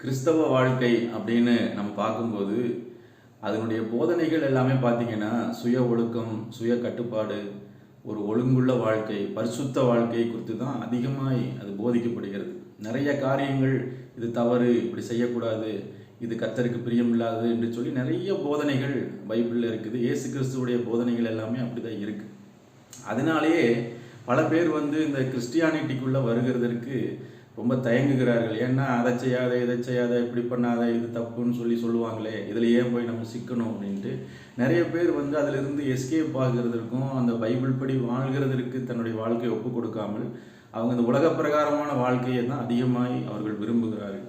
கிறிஸ்தவ வாழ்க்கை அப்படின்னு நம்ம பார்க்கும்போது அதனுடைய போதனைகள் எல்லாமே பார்த்தீங்கன்னா சுய ஒழுக்கம், சுய கட்டுப்பாடு, ஒரு ஒழுங்குள்ள வாழ்க்கை, பரிசுத்த வாழ்க்கையை குறித்து தான் அதிகமாய் அது போதிக்கப்படுகிறது. நிறைய காரியங்கள் இது தவறு, இப்படி செய்யக்கூடாது, இது கர்த்தருக்கு பிரியமில்லாதது என்று சொல்லி நிறைய போதனைகள் பைபிளில் இருக்குது. இயேசு கிறிஸ்துவுடைய போதனைகள் எல்லாமே அப்படிதான் இருக்குது. அதனாலேயே பல பேர் இந்த கிறிஸ்டியானிட்டிக்குள்ளே வருகிறதற்கு ரொம்ப தயங்குகிறார்கள். ஏன்னா அதை செய்யாத, இதை செய்யாத, இப்படி பண்ணாத, இது தப்புன்னு சொல்லுவாங்களே, இதில் ஏன் போய் நம்ம சிக்கணும் அப்படின்ட்டு நிறைய பேர் அதிலிருந்து எஸ்கேப் ஆகிறதற்கும் அந்த பைபிள் படி வாழ்கிறதற்கு தன்னுடைய வாழ்க்கையை ஒப்பு கொடுக்காமல் அவங்க இந்த உலக பிரகாரமான வாழ்க்கையை தான் அதிகமாய் அவர்கள் விரும்புகிறார்கள்.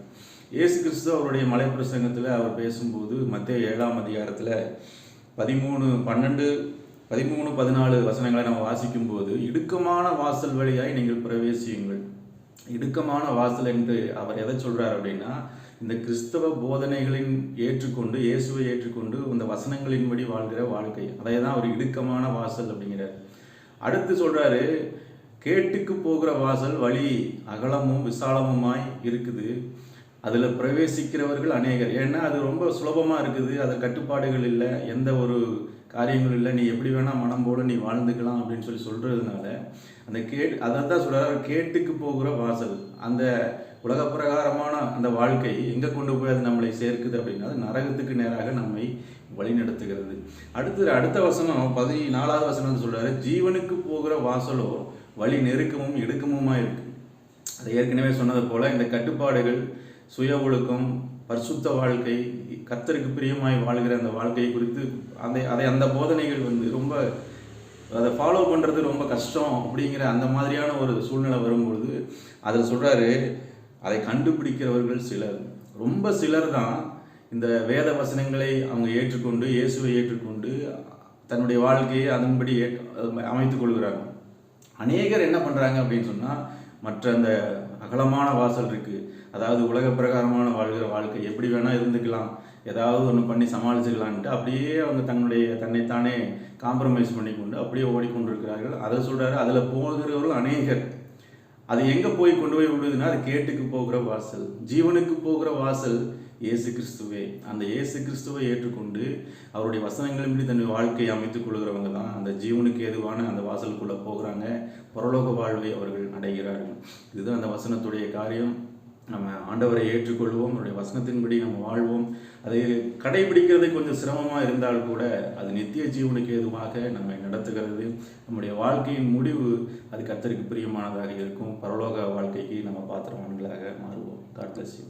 இயேசு கிறிஸ்து அவருடைய மலை பிரசங்கத்தில் அவர் பேசும்போது மத்தேயு 7ஆம் அதிகாரத்தில் 13-14 வசனங்களை நம்ம வாசிக்கும்போது, இடுக்கமான வாசல் வழியாய் நீங்கள் பிரவேசியுங்கள். இடுக்கமான வாசல் என்று அவர் எதை சொல்றார் அப்படின்னா, இந்த கிறிஸ்தவ போதனைகளின் ஏற்றுக்கொண்டு, இயேசுவை ஏற்றுக்கொண்டு இந்த வசனங்களின்படி வாழ்கிற வாழ்க்கை, அதை தான் அவர் இடுக்கமான வாசல் அப்படிங்கிறார். அடுத்து சொல்றாரு, கேட்டுக்கு போகிற வாசல் வழி அகலமும் விசாலமுமாய் இருக்குது, அதில் பிரவேசிக்கிறவர்கள் அநேகர். ஏன்னா அது ரொம்ப சுலபமாக இருக்குது, அதில் கட்டுப்பாடுகள் இல்லை, எந்த ஒரு காரியங்கள் இல்லை, நீ எப்படி வேணால் மனம் போல நீ வாழ்ந்துக்கலாம் அப்படின்னு சொல்கிறதுனால அந்த அதை தான் சொல்கிறார், கேட்டுக்கு போகிற வாசல். அந்த உலக பிரகாரமான அந்த வாழ்க்கை எங்கே கொண்டு போய் அது நம்மளை சேர்க்குது அப்படின்னா, அது நரகத்துக்கு நேராக நம்மை வழிநடத்துகிறது. அடுத்த வசனம் 14வது வசனம் சொல்கிறாரு, ஜீவனுக்கு போகிற வாசலோ வழி நெருக்கமும் இடுக்கமுமாக இருக்குது. அது ஏற்கனவே சொன்னது போல் இந்த கட்டுப்பாடுகள், சுய ஒழுக்கம், பரிசுத்த வாழ்க்கை, கர்த்தருக்கு பிரியமாய் வாழ்கிற அந்த வாழ்க்கையை குறித்து அந்த போதனைகள் ரொம்ப அதை ஃபாலோ பண்ணுறது ரொம்ப கஷ்டம் அப்படிங்கிற அந்த மாதிரியான ஒரு சூழ்நிலை வரும்பொழுது அதில் சொல்கிறாரு, அதை கண்டுபிடிக்கிறவர்கள் சிலர், ரொம்ப சிலர் தான் இந்த வேத வசனங்களை அவங்க ஏற்றுக்கொண்டு, இயேசுவை ஏற்றுக்கொண்டு தன்னுடைய வாழ்க்கையை அதன்படி அமைத்து கொள்கிறாங்க. அநேகர் என்ன பண்ணுறாங்க அப்படின்னு சொன்னால், மற்ற அந்த அகலமான வாசல் இருக்குது, அதாவது உலக பிரகாரமான வாழ்கிற வாழ்க்கை, எப்படி வேணால் இருந்துக்கலாம், ஏதாவது ஒன்று பண்ணி சமாளிச்சுக்கலான்ட்டு அப்படியே அவங்க தன்னைத்தானே காம்ப்ரமைஸ் பண்ணி கொண்டு அப்படியே ஓடிக்கொண்டிருக்கிறார்கள். அதை சொல்கிறாரு, அதில் போகிறவர்கள் அநேகர். அது எங்கே போய் கொண்டு போய் விடுதுன்னா, அது கேட்டுக்கு போகிற வாசல், ஜீவனுக்கு போகிற வாசல் இயேசு கிறிஸ்துவே. அந்த இயேசு கிறிஸ்துவை ஏற்றுக்கொண்டு அவருடைய வசனங்களின்படி தன்னுடைய வாழ்க்கையை அமைத்துக் கொள்கிறவங்க தான் அந்த ஜீவனுக்கு ஏதுவான அந்த வாசலுக்குள்ளே போகிறாங்க, பரலோக வாழ்வை அவர்கள் அடைகிறார்கள். இதுதான் அந்த வசனத்துடைய காரியம். நம்ம ஆண்டவரை ஏற்றுக்கொள்வோம், அவருடைய வசனத்தின்படி நம்ம வாழ்வோம். அதை கடைபிடிக்கிறது கொஞ்சம் சிரமமாக இருந்தால் கூட அது நித்திய ஜீவனுக்கு ஏதுவாக நம்மை நடத்துகிறது. நம்முடைய வாழ்க்கையின் முடிவு அது கர்த்தருக்கு பிரியமானதாக இருக்கும். பரலோக வாழ்க்கைக்கு நம்ம பாத்திரவான்களாக மாறுவோம். God bless you.